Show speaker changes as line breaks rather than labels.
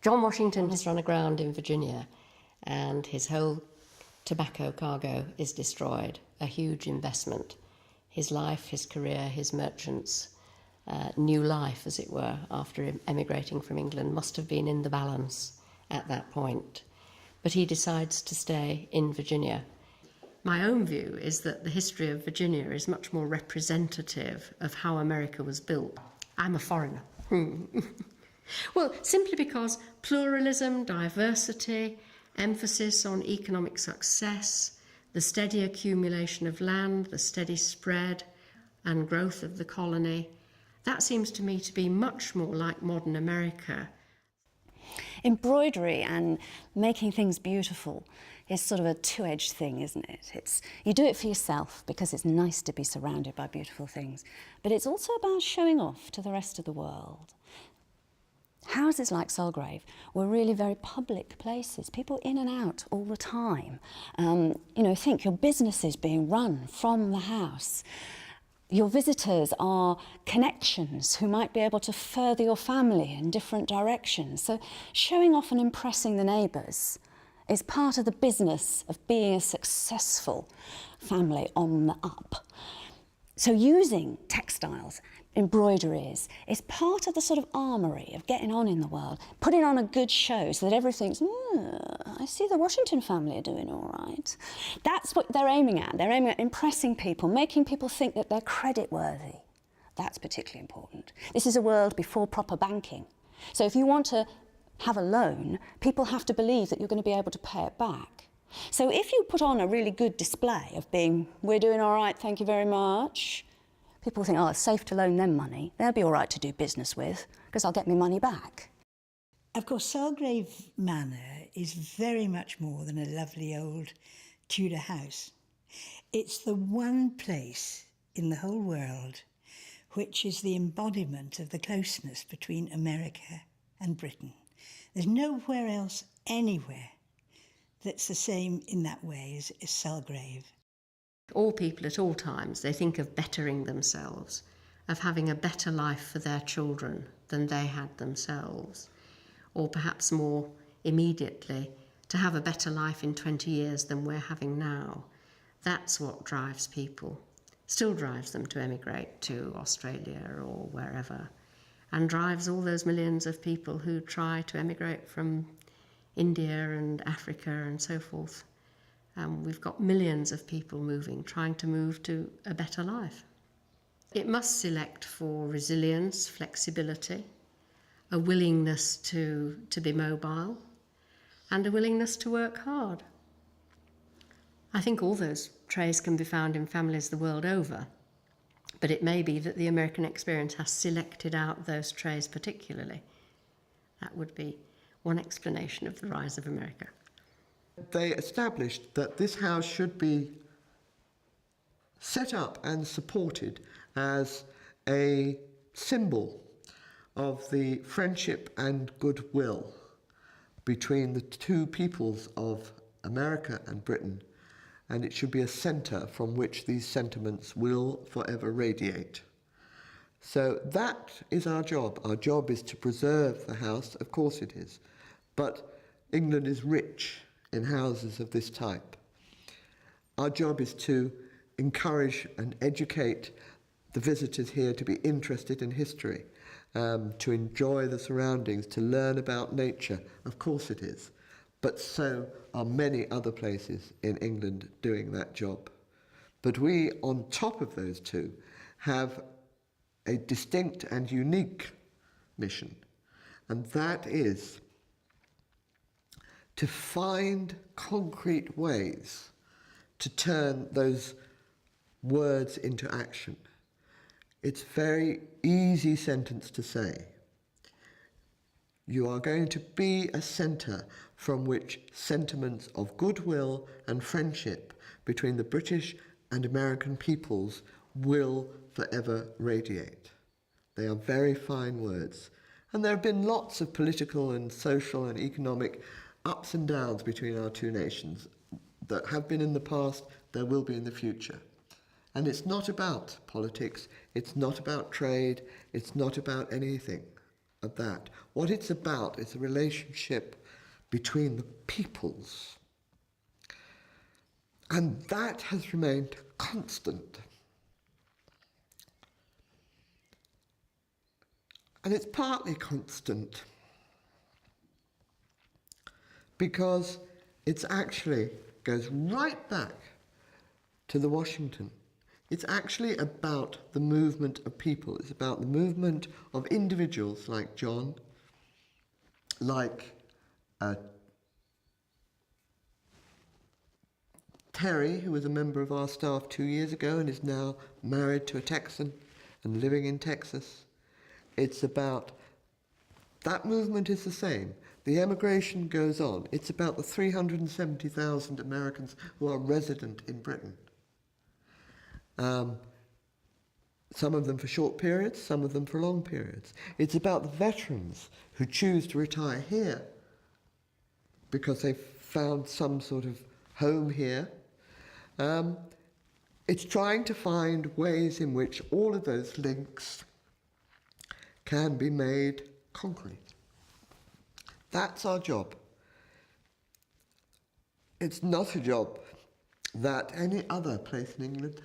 John Washington has run aground in Virginia and his whole tobacco cargo is destroyed, a huge investment. His life, his career, his merchants' new life, as it were, after emigrating from England, must have been in the balance at that point. But he decides to stay in Virginia. My own view is that the history of Virginia is much more representative of how America was built. I'm a foreigner. Well, simply because pluralism, diversity, emphasis on economic success, the steady accumulation of land, the steady spread and growth of the colony, that seems to me to be much more like modern America.
Embroidery and making things beautiful is sort of a two-edged thing, isn't it? You do it for yourself because it's nice to be surrounded by beautiful things, but it's also about showing off to the rest of the world. Houses like Sulgrave were really very public places, people in and out all the time. Think your business is being run from the house. Your visitors are connections who might be able to further your family in different directions. So showing off and impressing the neighbours is part of the business of being a successful family on the up. So using textiles, embroideries, is part of the sort of armoury of getting on in the world, putting on a good show so that everything's, I see the Washington family are doing all right. That's what they're aiming at. They're aiming at impressing people, making people think that they're credit-worthy. That's particularly important. This is a world before proper banking. So if you want to have a loan, people have to believe that you're going to be able to pay it back. So if you put on a really good display of being, we're doing all right, thank you very much, people think, oh, it's safe to loan them money. They'll be all right to do business with because I'll get my money back.
Of course, Sulgrave Manor is very much more than a lovely old Tudor house. It's the one place in the whole world which is the embodiment of the closeness between America and Britain. There's nowhere else, anywhere, that's the same in that way as Sulgrave.
All people at all times, they think of bettering themselves, of having a better life for their children than they had themselves, or perhaps more immediately, to have a better life in 20 years than we're having now. That's what drives people, still drives them to emigrate to Australia or wherever, and drives all those millions of people who try to emigrate from India and Africa and so forth. We've got millions of people moving, trying to move to a better life. It must select for resilience, flexibility, a willingness to be mobile, and a willingness to work hard. I think all those traits can be found in families the world over, but it may be that the American experience has selected out those traits particularly. That would be one explanation of the rise of America.
They established that this house should be set up and supported as a symbol of the friendship and goodwill between the two peoples of America and Britain, and it should be a centre from which these sentiments will forever radiate. So that is our job. Our job is to preserve the house, of course it is, but England is rich in houses of this type. Our job is to encourage and educate the visitors here to be interested in history, to enjoy the surroundings, to learn about nature. Of course it is. But so are many other places in England doing that job. But we, on top of those two, have a distinct and unique mission, and that is to find concrete ways to turn those words into action. It's a very easy sentence to say. You are going to be a centre from which sentiments of goodwill and friendship between the British and American peoples will forever radiate. They are very fine words. And there have been lots of political and social and economic ups and downs between our two nations that have been in the past, there will be in the future. And it's not about politics, it's not about trade, it's not about anything. of that. What it's about is a relationship between the peoples. And that has remained constant. And it's partly constant because it's actually goes right back to the Washington. It's actually about the movement of people. It's about the movement of individuals like John, like Terry, who was a member of our staff 2 years ago and is now married to a Texan and living in Texas. It's about, that movement is the same. The emigration goes on. It's about the 370,000 Americans who are resident in Britain. Some of them for short periods, some of them for long periods. It's about the veterans who choose to retire here because they've found some sort of home here. It's trying to find ways in which all of those links can be made concrete. That's our job. It's not a job that any other place in England